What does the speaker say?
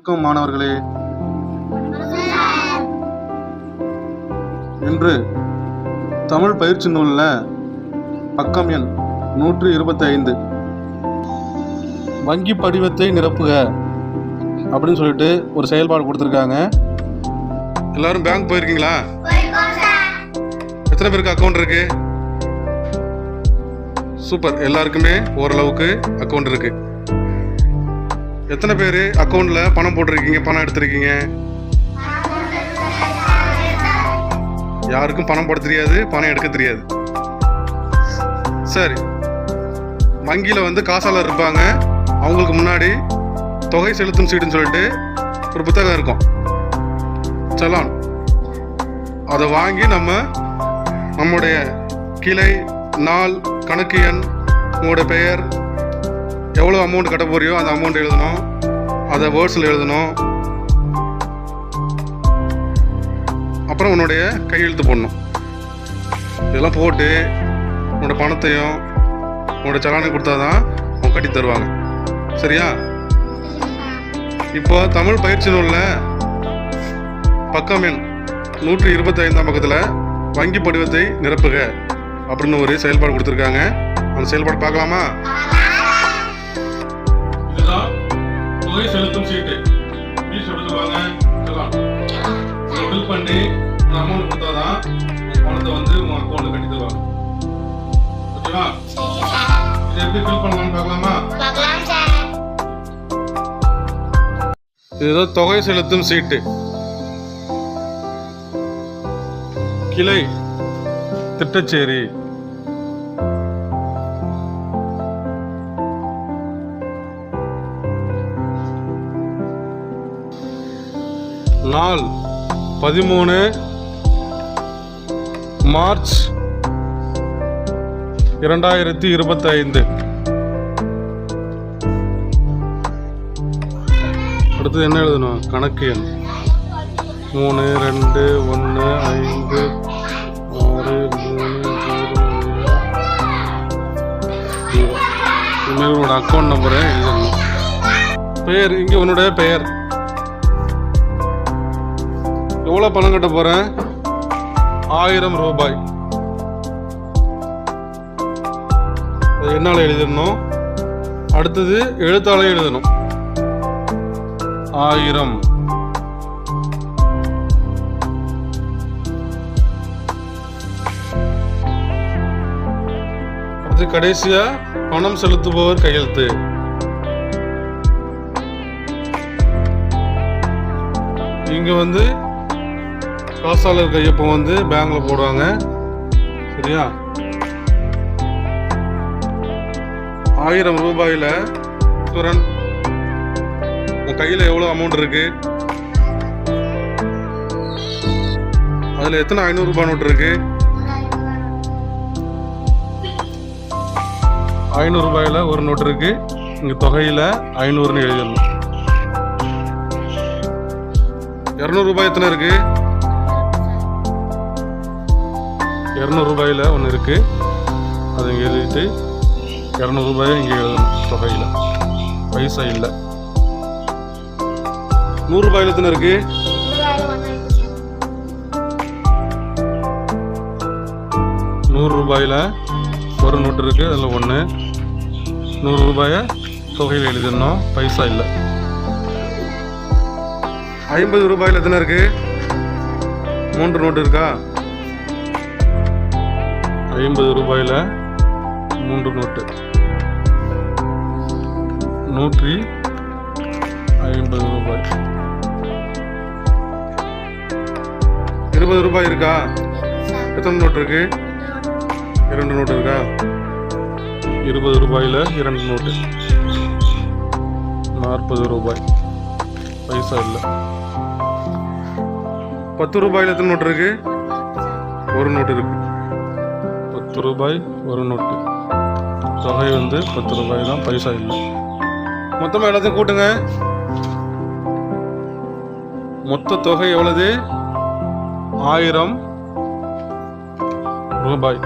வணக்கம் மாணவர்களே. இன்று தமிழ் பயிற்சி நூலில் பக்கம் எண் 125 வங்கி படிவத்தை நிரப்புக அப்படின்னு சொல்லிட்டு ஒரு செயல்பாடு கொடுத்துருக்காங்க. எல்லாரும் பேங்க் போயிருக்கீங்களா? எத்தனை பேருக்கு அக்கௌண்ட் இருக்கு? சூப்பர், எல்லாருக்குமே ஓரளவுக்கு அக்கௌண்ட் இருக்கு. எத்தனை பேர் அக்கௌண்ட்ல பணம் போட்டிருக்கீங்க, பணம் எடுத்திருக்கீங்க? யாருக்கும் பணம் போட தெரியாது, பணம் எடுக்க தெரியாது. சரி, வங்கியில் காசாளர் இருப்பாங்க. அவங்களுக்கு முன்னாடி தொகை செலுத்தும் சீட்டுன்னு சொல்லிட்டு ஒரு புத்தகம் இருக்கும், சலான். அதை வாங்கி நம்முடைய கிளை, நாள், கணக்கு எண், உங்களோட பெயர், எவ்வளோ அமௌண்ட் கட்ட போறியோ அந்த அமௌண்ட் எழுதணும். அதை வேர்ட்ஸில் எழுதணும். அப்புறம் உன்னுடைய கையெழுத்து போடணும். இதெல்லாம் போட்டு உன்னோட பணத்தையும் உன்னோட சலானை கொடுத்தாதான் அவங்க கட்டி தருவாங்க. சரியா? இப்போ தமிழ் பயிற்சி நூலில் பக்கம் எண் 125 பக்கத்தில் வங்கி படிவத்தை நிரப்புக அப்படின்னு ஒரு செயல்பாடு கொடுத்துருக்காங்க. அந்த செயல்பாடு பார்க்கலாமா? இதுதான் தொகை செலுத்தும் சீட்டு. சொல்லுவாங்க, ஃபில் பண்ணி அமௌண்ட் கொடுத்தாதான் பணத்தை உங்க அக்கௌண்ட்ல கட்டி தருவாங்க. ஓகேவா? இது எப்படி ஃபில் பண்ணலாம்னு பார்க்கலாமா? இதுதான் தொகை செலுத்தும் சீட்டு. கிளை திட்டச்சேரி. நாள் 13 மார்ச் 2025. அடுத்தது என்ன எழுதணும்? கணக்கு எண் 3, 2, 1, 5, 6, 3, 0. உன்னோட அக்கௌண்ட் நம்பரை எழுதணும். பெயர், இங்கே உன்னுடைய பெயர். எவ்வளோ பணம் கட்ட போகிறேன்? 1000 ரூபாய். அது என்னால் எழுதிடணும். அடுத்தது எழுத்தாளை எழுதணும். 1000. அடுத்து கடைசியா பணம் செலுத்துபவர் கையெழுத்து. இங்க காசாளர் கையொப்பம் பேங்க்ல போடுவாங்க. சரியா? 1000 ரூபாயில சுரன் உன் கையில எவ்வளவு அமௌண்ட் இருக்கு? அதுல எத்தனை 500 ரூபாய் நோட்டு இருக்கு? 500 ரூபாயில ஒரு நோட்டு இருக்கு. இங்க தொகையில 500ன்னு எழுதிடணும். 200 ரூபாய் எத்தனை இருக்கு? 200 ரூபாயில ஒன்று இருக்கு. அதை இங்கே எழுதிட்டு 200 ரூபாயை இங்கே எழுதணும். தொகையில் பைசா இல்லை. 100 ரூபாயில எத்தனை இருக்கு? 100 ரூபாயில ஒரு நோட்டு இருக்கு. அதில் ஒன்று. 100 ரூபாயை தொகையில் எழுதிடணும். பைசா இல்லை. 50 ரூபாயில எத்தனை இருக்கு? 3 நோட்டு இருக்கா? 50 ரூபாயில 3 நோட்டு. 150 ரூபாய். 20 ரூபாய் இருக்கா? எத்தனை நோட்டு இருக்கு? 2 நோட்டு இருக்கா? 20 ரூபாயில 2 நோட்டு. 40 ரூபாய். பைசா இல்லை. 10 ரூபாயில எத்தனை நோட்டு இருக்கு? ஒரு நோட்டு இருக்கு. 10 ரூபாய் ஒரு நோட்டு. தொகை 10 ரூபாய் தான். பைசா இல்லை. மொத்தமாக எல்லாத்தையும் கூட்டுங்க. மொத்த தொகை எவ்வளவு? 1000 ரூபாய்.